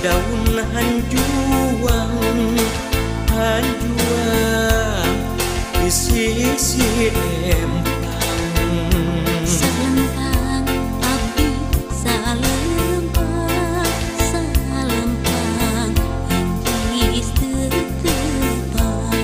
daun hanjuang di sisi empang. Salempang abdi salempang salempang engkis tetepang.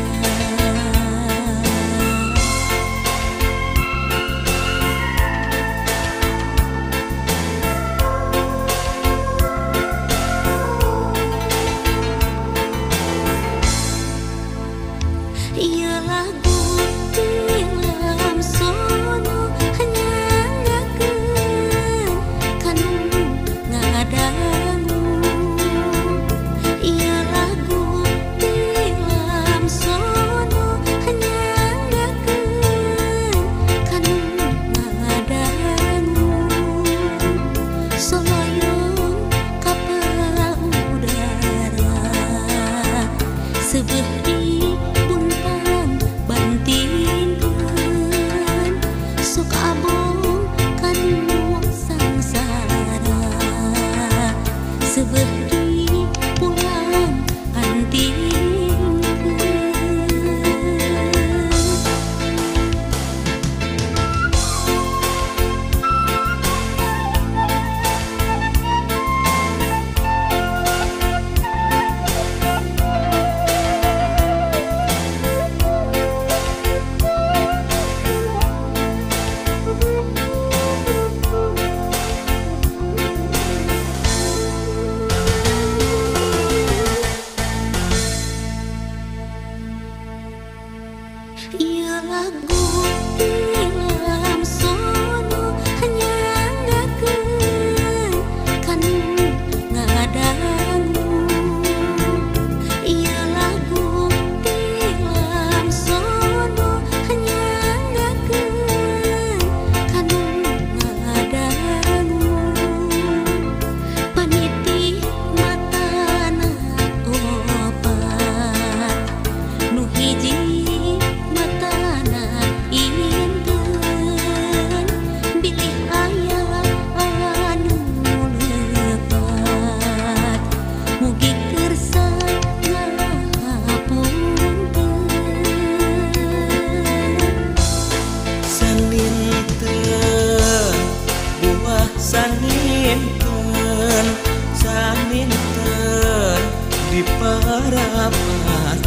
Ieu lagu tilam sono nyanggakeun kanu ngadangu. Ieu lagu tilam sono nyanggakeun kanu ngadangu. Soloyong ka peraudara seubeuh bantingkeun sok abong kanu sangsara seubeuh di pulang antingkeun. Ieu lagu tilam sono nyanggakeun kanu ngadangu. Ieu lagu tilam sono nyanggakeun kanu ngadangu. Paniti matana opat nu hiji bilih aya anu lepat mugi kersa ngapunten. Saninten buah saninten saninten di parapat